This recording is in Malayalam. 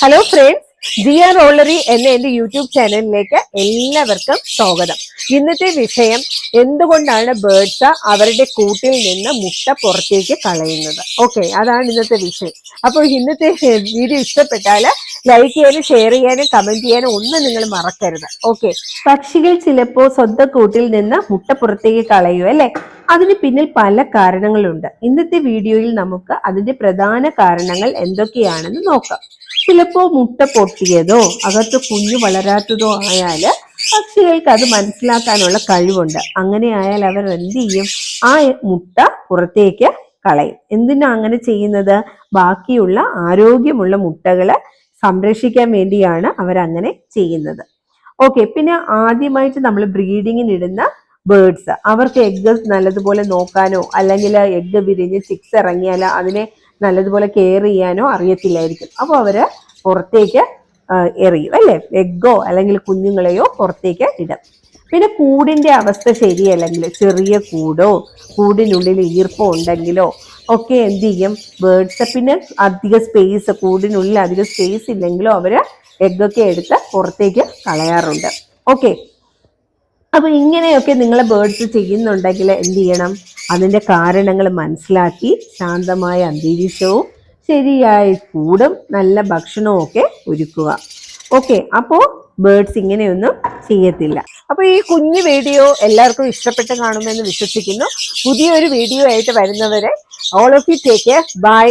ഹലോ ഫ്രണ്ട്സ്, ജിയ റോളറി എന്ന എന്റെ യൂട്യൂബ് ചാനലിലേക്ക് എല്ലാവർക്കും സ്വാഗതം. ഇന്നത്തെ വിഷയം എന്തുകൊണ്ടാണ് ബേർഡ്സ് അവരുടെ കൂട്ടിൽ നിന്ന് മുട്ട പുറത്തേക്ക് കളയുന്നത്. ഓക്കെ, അതാണ് ഇന്നത്തെ വിഷയം. അപ്പോൾ ഇന്നത്തെ വീഡിയോ ഇഷ്ടപ്പെട്ടാൽ ലൈക്ക് ചെയ്യാനും ഷെയർ ചെയ്യാനും കമന്റ് ചെയ്യാനും ഒന്നും നിങ്ങൾ മറക്കരുത്. ഓക്കെ, പക്ഷികൾ ചിലപ്പോൾ സ്വന്തം കൂട്ടിൽ നിന്ന് മുട്ട പുറത്തേക്ക് കളയും അല്ലെ. അതിന് പിന്നിൽ പല കാരണങ്ങളുണ്ട്. ഇന്നത്തെ വീഡിയോയിൽ നമുക്ക് അതിന്റെ പ്രധാന കാരണങ്ങൾ എന്തൊക്കെയാണെന്ന് നോക്കാം. ചിലപ്പോ മുട്ട പൊട്ടിയതോ അകത്ത് കുഞ്ഞു വളരാത്തതോ ആയാല് പക്ഷികൾക്ക് അത് മനസ്സിലാക്കാനുള്ള കഴിവുണ്ട്. അങ്ങനെ ആയാൽ അവർ എന്ത് ചെയ്യും? ആ മുട്ട പുറത്തേക്ക് കളയും. എന്തിനാ അങ്ങനെ ചെയ്യുന്നത്? ബാക്കിയുള്ള ആരോഗ്യമുള്ള മുട്ടകളെ സംരക്ഷിക്കാൻ വേണ്ടിയാണ് അവരങ്ങനെ ചെയ്യുന്നത്. ഓക്കെ, പിന്നെ ആദ്യമായിട്ട് നമ്മൾ ബ്രീഡിങ്ങിനിടുന്ന ബേർഡ്സ്, അവർക്ക് എഗ്ഗ് നല്ലതുപോലെ നോക്കാനോ അല്ലെങ്കിൽ എഗ്ഗ് വിരിഞ്ഞ് ചിക്സ് ഇറങ്ങിയാൽ അതിനെ നല്ലതുപോലെ കെയർ ചെയ്യാനോ അറിയത്തില്ലായിരിക്കും. അപ്പോൾ അവര് പുറത്തേക്ക് എറിയും അല്ലെ, എഗ്ഗോ അല്ലെങ്കിൽ കുഞ്ഞുങ്ങളെയോ പുറത്തേക്ക് ഇടും. പിന്നെ കൂടിന്റെ അവസ്ഥ ശരിയല്ലെങ്കിൽ, ചെറിയ കൂടോ കൂടിനുള്ളിൽ ഈർപ്പം ഉണ്ടെങ്കിലോ ഒക്കെ എന്ത് ചെയ്യും ബേർഡ്സ്? പിന്നെ അധിക സ്പേസ്, കൂടിനുള്ളിൽ അധിക സ്പേസ് ഇല്ലെങ്കിലോ അവര് എഗ്ഗൊക്കെ എടുത്ത് പുറത്തേക്ക് കളയാറുണ്ട്. ഓക്കെ, അപ്പൊ ഇങ്ങനെയൊക്കെ നിങ്ങളെ ബേർഡ്സ് ചെയ്യുന്നുണ്ടെങ്കിൽ എന്ത് ചെയ്യണം? അതിന്റെ കാരണങ്ങൾ മനസ്സിലാക്കി ശാന്തമായ അന്തരീക്ഷവും ശരിയായ കൂടും നല്ല ഭക്ഷണവും ഒക്കെ ഒരുക്കുക. ഓക്കെ, അപ്പോ ബേർഡ്സ് ഇങ്ങനെയൊന്നും ചെയ്യത്തില്ല. അപ്പൊ ഈ കുഞ്ഞു വീഡിയോ എല്ലാവർക്കും ഇഷ്ടപ്പെട്ട് കാണുമെന്ന് വിശ്വസിക്കുന്നു. പുതിയൊരു വീഡിയോ ആയിട്ട് വരുന്നവരെ all of you take care. By.